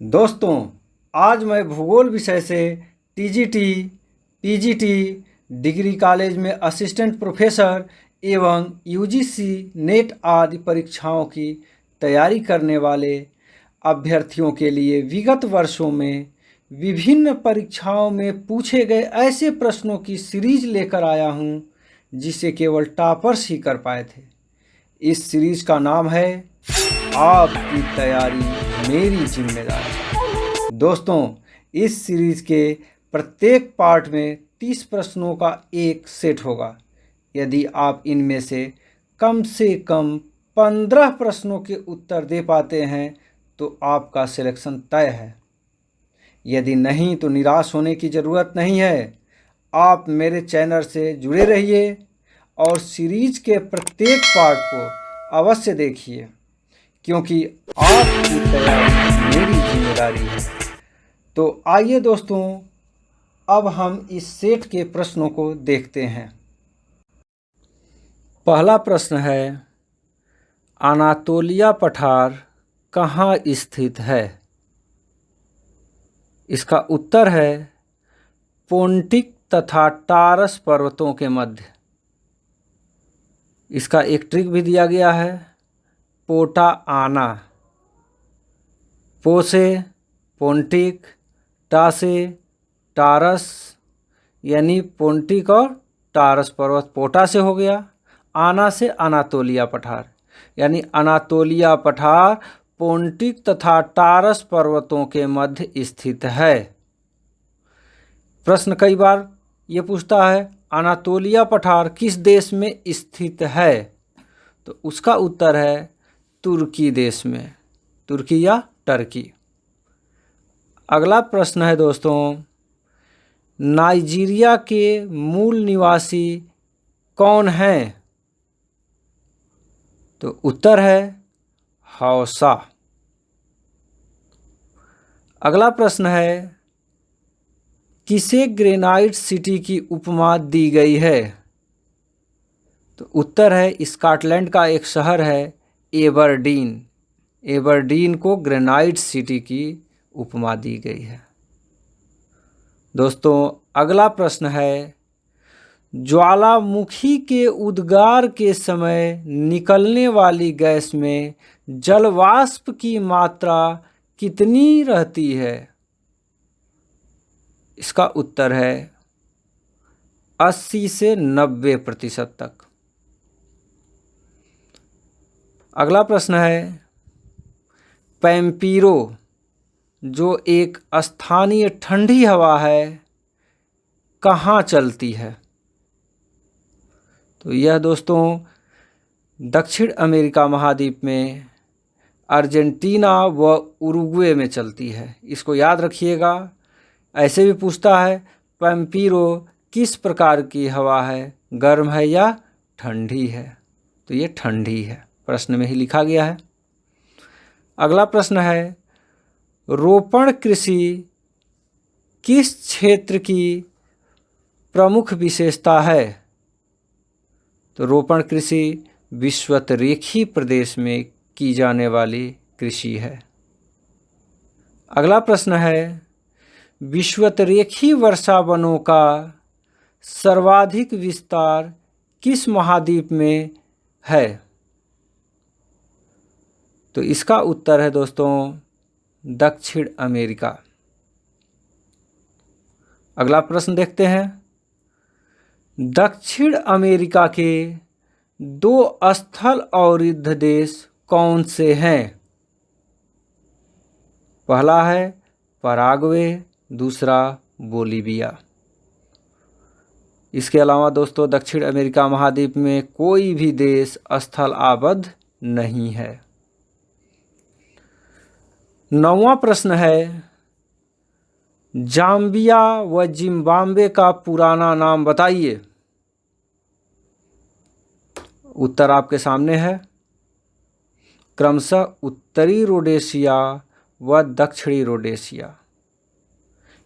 दोस्तों, आज मैं भूगोल विषय से टीजीटी, पीजीटी, डिग्री कॉलेज में असिस्टेंट प्रोफेसर एवं यूजीसी नेट आदि परीक्षाओं की तैयारी करने वाले अभ्यर्थियों के लिए विगत वर्षों में विभिन्न परीक्षाओं में पूछे गए ऐसे प्रश्नों की सीरीज लेकर आया हूं, जिसे केवल टॉपर्स ही कर पाए थे। इस सीरीज का नाम है आपकी तैयारी मेरी जिम्मेदारी। दोस्तों, इस सीरीज के प्रत्येक पार्ट में 30 प्रश्नों का एक सेट होगा। यदि आप इनमें से कम 15 प्रश्नों के उत्तर दे पाते हैं तो आपका सिलेक्शन तय है। यदि नहीं तो निराश होने की ज़रूरत नहीं है। आप मेरे चैनल से जुड़े रहिए और सीरीज के प्रत्येक पार्ट को अवश्य देखिए, क्योंकि आपकी तैयारी मेरी जिम्मेदारी है। तो आइए दोस्तों, अब हम इस सेट के प्रश्नों को देखते हैं। पहला प्रश्न है, अनातोलिया पठार कहाँ स्थित है? इसका उत्तर है पोंटिक तथा टारस पर्वतों के मध्य। इसका एक ट्रिक भी दिया गया है, पोटा आना। पो से पोंटिक, टा से टारस, यानी पोंटिक और टारस पर्वत पोटा से हो गया। आना से अनातोलिया पठार, यानी अनातोलिया पठार पोंटिक तथा टारस पर्वतों के मध्य स्थित है। प्रश्न कई बार ये पूछता है, अनातोलिया पठार किस देश में स्थित है? तो उसका उत्तर है तुर्की देश में, तुर्की या टर्की। अगला प्रश्न है दोस्तों, नाइजीरिया के मूल निवासी कौन हैं? तो उत्तर है हौसा। अगला प्रश्न है, किसे ग्रेनाइट सिटी की उपमा दी गई है? तो उत्तर है स्कॉटलैंड का एक शहर है एबरडीन। एबरडीन को ग्रेनाइट सिटी की उपमा दी गई है। दोस्तों, अगला प्रश्न है, ज्वालामुखी के उद्गार के समय निकलने वाली गैस में जलवाष्प की मात्रा कितनी रहती है? इसका उत्तर है 80 से 90% तक। अगला प्रश्न है, पैम्पीरो जो एक स्थानीय ठंडी हवा है कहाँ चलती है? तो यह दोस्तों दक्षिण अमेरिका महाद्वीप में अर्जेंटीना व उरुग्वे में चलती है। इसको याद रखिएगा। ऐसे भी पूछता है, पैम्पीरो किस प्रकार की हवा है, गर्म है या ठंडी है? तो ये ठंडी है, प्रश्न में ही लिखा गया है। अगला प्रश्न है, रोपण कृषि किस क्षेत्र की प्रमुख विशेषता है? तो रोपण कृषि विषुवतरेखी प्रदेश में की जाने वाली कृषि है। अगला प्रश्न है, विषुवतरेखी वर्षा वनों का सर्वाधिक विस्तार किस महाद्वीप में है? तो इसका उत्तर है दोस्तों दक्षिण अमेरिका। अगला प्रश्न देखते हैं, दक्षिण अमेरिका के 2 स्थल अवरुद्ध देश कौन से हैं? पहला है पराग्वे, दूसरा बोलीविया। इसके अलावा दोस्तों दक्षिण अमेरिका महाद्वीप में कोई भी देश स्थल आबद्ध नहीं है। 9वां प्रश्न है, जाम्बिया व जिम्बाब्वे का पुराना नाम बताइए। उत्तर आपके सामने है, क्रमशः उत्तरी रोडेशिया व दक्षिणी रोडेशिया।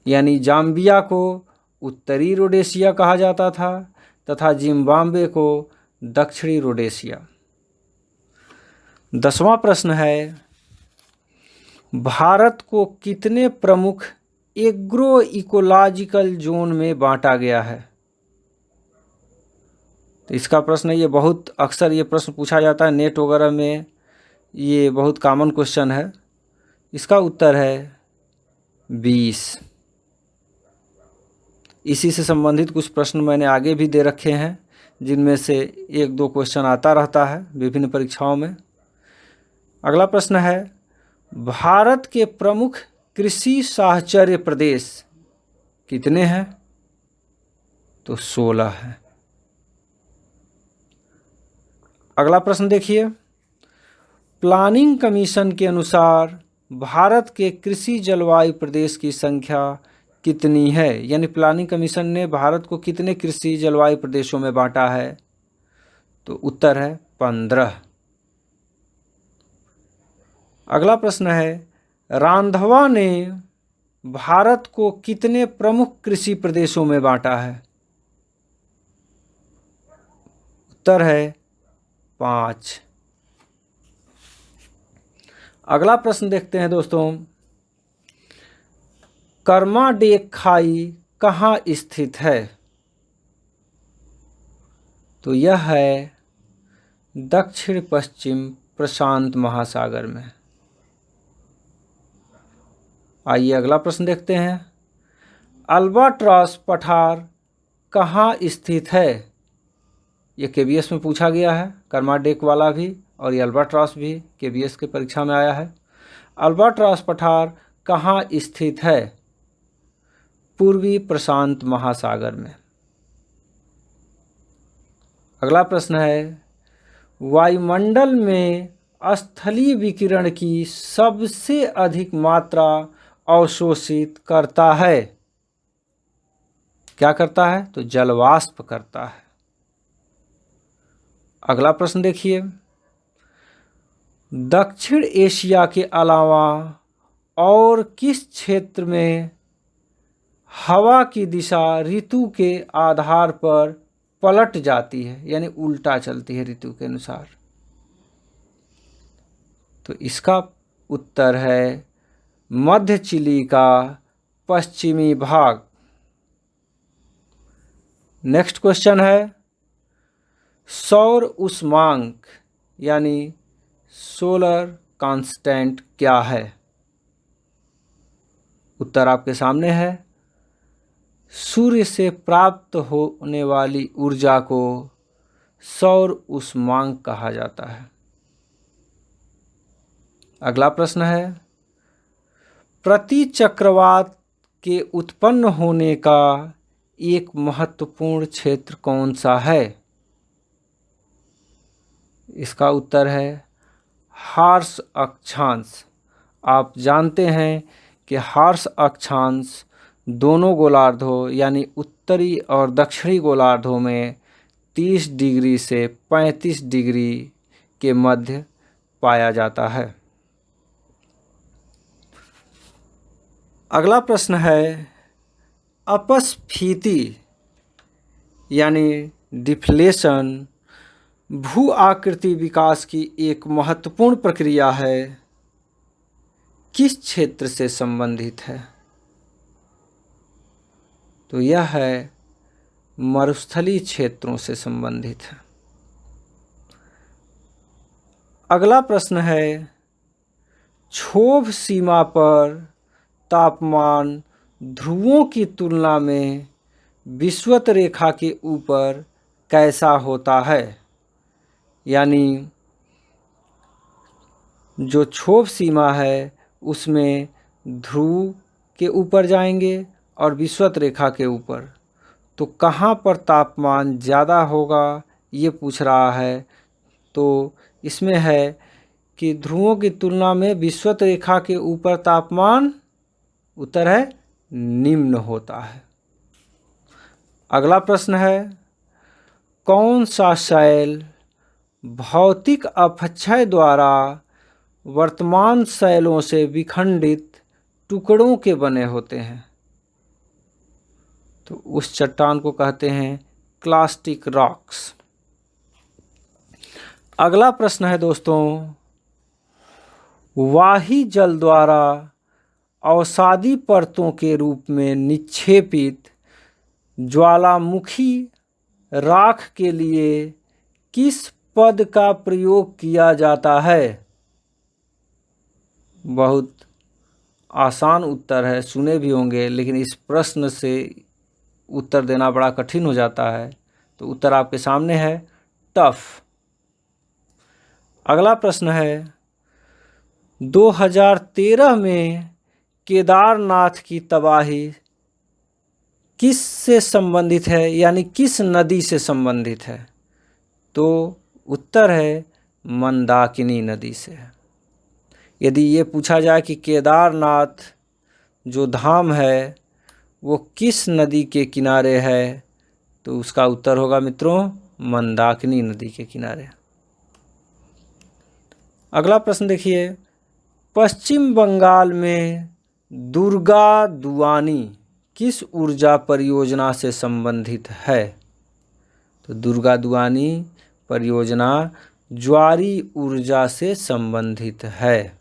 यानी जाम्बिया को उत्तरी रोडेशिया कहा जाता था तथा जिम्बाब्वे को दक्षिणी रोडेशिया। 10वां प्रश्न है, भारत को कितने प्रमुख एग्रो इकोलॉजिकल जोन में बांटा गया है? तो इसका प्रश्न ये बहुत अक्सर ये प्रश्न पूछा जाता है नेट वगैरह में, ये बहुत कॉमन क्वेश्चन है। इसका उत्तर है 20। इसी से संबंधित कुछ प्रश्न मैंने आगे भी दे रखे हैं, जिनमें से 1-2 क्वेश्चन आता रहता है विभिन्न परीक्षाओं में। अगला प्रश्न है, भारत के प्रमुख कृषि साहचर्य प्रदेश कितने हैं? तो 16 हैं। अगला प्रश्न देखिए, प्लानिंग कमीशन के अनुसार भारत के कृषि जलवायु प्रदेश की संख्या कितनी है? यानी प्लानिंग कमीशन ने भारत को कितने कृषि जलवायु प्रदेशों में बांटा है? तो उत्तर है 15। अगला प्रश्न है, रांधवा ने भारत को कितने प्रमुख कृषि प्रदेशों में बांटा है? उत्तर है 5। अगला प्रश्न देखते हैं दोस्तों, कर्माडेक खाई कहाँ स्थित है? तो यह है दक्षिण पश्चिम प्रशांत महासागर में। आइए अगला प्रश्न देखते हैं, अल्बाट्रॉस पठार कहाँ स्थित है? ये केबीएस में पूछा गया है, कर्माडेक वाला भी और ये अल्बाट्रॉस भी केबीएस के परीक्षा में आया है। अल्बाट्रॉस पठार कहाँ स्थित है? पूर्वी प्रशांत महासागर में। अगला प्रश्न है, वायुमंडल में स्थलीय विकिरण की सबसे अधिक मात्रा अवशोषित करता है? क्या करता है? तो जलवाष्प करता है। अगला प्रश्न देखिए, दक्षिण एशिया के अलावा और किस क्षेत्र में हवा की दिशा ऋतु के आधार पर पलट जाती है, यानी उल्टा चलती है ऋतु के अनुसार? तो इसका उत्तर है मध्य चिली का पश्चिमी भाग। नेक्स्ट क्वेश्चन है, सौर उष्मांक यानी सोलर कांस्टेंट क्या है? उत्तर आपके सामने है, सूर्य से प्राप्त होने वाली ऊर्जा को सौर उष्मांक कहा जाता है। अगला प्रश्न है, प्रति चक्रवात के उत्पन्न होने का एक महत्वपूर्ण क्षेत्र कौन सा है? इसका उत्तर है हार्श अक्षांश। आप जानते हैं कि हार्श अक्षांश दोनों गोलार्धों यानी उत्तरी और दक्षिणी गोलार्धों में 30 डिग्री से 35 डिग्री के मध्य पाया जाता है। अगला प्रश्न है, अपस्फीति यानी डिफ्लेशन भू आकृति विकास की एक महत्वपूर्ण प्रक्रिया है, किस क्षेत्र से संबंधित है? तो यह है मरुस्थलीय क्षेत्रों से संबंधित है। अगला प्रश्न है, क्षोभ सीमा पर तापमान ध्रुवों की तुलना में विषुवत रेखा के ऊपर कैसा होता है? यानी जो क्षोभ सीमा है उसमें ध्रुव के ऊपर जाएंगे और विषुवत रेखा के ऊपर, तो कहाँ पर तापमान ज़्यादा होगा ये पूछ रहा है। तो इसमें है कि ध्रुवों की तुलना में विषुवत रेखा के ऊपर तापमान, उत्तर है निम्न होता है। अगला प्रश्न है, कौन सा शैल भौतिक अपक्षय द्वारा वर्तमान शैलों से विखंडित टुकड़ों के बने होते हैं? तो उस चट्टान को कहते हैं क्लास्टिक रॉक्स। अगला प्रश्न है दोस्तों, वाही जल द्वारा अवसादी परतों के रूप में निक्षेपित ज्वालामुखी राख के लिए किस पद का प्रयोग किया जाता है? बहुत आसान उत्तर है, सुने भी होंगे, लेकिन इस प्रश्न से उत्तर देना बड़ा कठिन हो जाता है। तो उत्तर आपके सामने है, टफ। अगला प्रश्न है, 2013 में केदारनाथ की तबाही किस से संबंधित है, यानी किस नदी से संबंधित है? तो उत्तर है मंदाकिनी नदी से। यदि ये पूछा जाए कि केदारनाथ जो धाम है वो किस नदी के किनारे है, तो उसका उत्तर होगा मित्रों मंदाकिनी नदी के किनारे। अगला प्रश्न देखिए, पश्चिम बंगाल में दुर्गा दुआनी किस ऊर्जा परियोजना से संबंधित है? तो दुर्गा दुआनी परियोजना ज्वारी ऊर्जा से संबंधित है।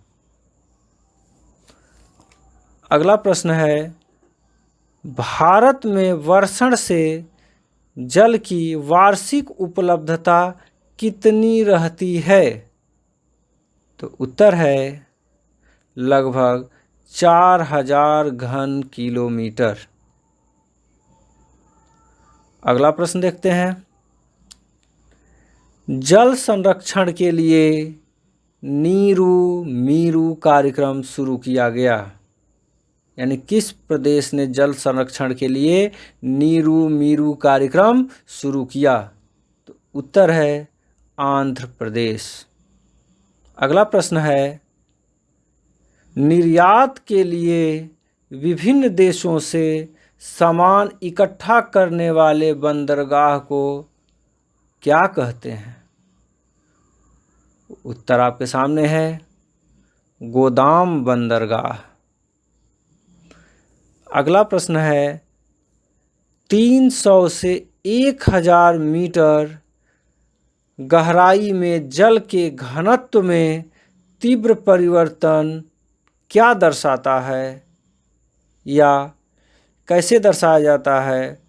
अगला प्रश्न है, भारत में वर्षण से जल की वार्षिक उपलब्धता कितनी रहती है? तो उत्तर है लगभग 4000 घन किलोमीटर। अगला प्रश्न देखते हैं, जल संरक्षण के लिए नीरू मीरू कार्यक्रम शुरू किया गया, यानी किस प्रदेश ने जल संरक्षण के लिए नीरू मीरू कार्यक्रम शुरू किया? तो उत्तर है आंध्र प्रदेश। अगला प्रश्न है, निर्यात के लिए विभिन्न देशों से सामान इकट्ठा करने वाले बंदरगाह को क्या कहते हैं? उत्तर आपके सामने है गोदाम बंदरगाह। अगला प्रश्न है, 300 से 1000 मीटर गहराई में जल के घनत्व में तीव्र परिवर्तन क्या दर्शाता है या कैसे दर्शाया जाता है?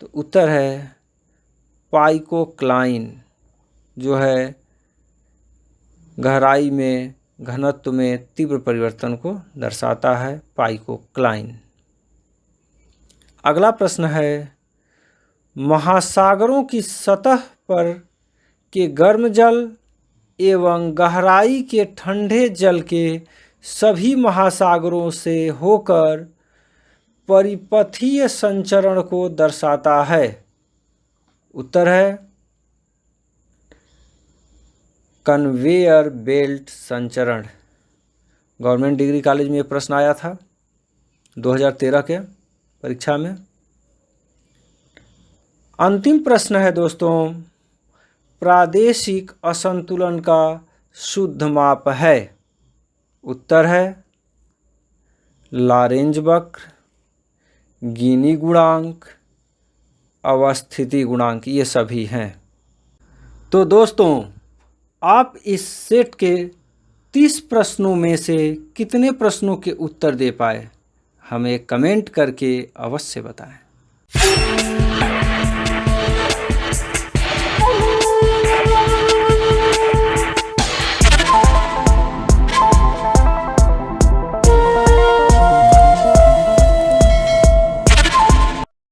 तो उत्तर है पाइकोक्लाइन, जो है गहराई में घनत्व में तीव्र परिवर्तन को दर्शाता है, पाइकोक्लाइन। अगला प्रश्न है, महासागरों की सतह पर के गर्म जल एवं गहराई के ठंडे जल के सभी महासागरों से होकर परिपथीय संचरण को दर्शाता है। उत्तर है कन्वेयर बेल्ट संचरण। गवर्नमेंट डिग्री कॉलेज में ये प्रश्न आया था 2013 के परीक्षा में। अंतिम प्रश्न है दोस्तों, प्रादेशिक असंतुलन का शुद्ध माप है? उत्तर है लॉरेंज वक्र, गिनी गुणांक, अवस्थिति गुणांक, ये सभी हैं। तो दोस्तों, आप इस सेट के 30 प्रश्नों में से कितने प्रश्नों के उत्तर दे पाए? हमें कमेंट करके अवश्य बताएं।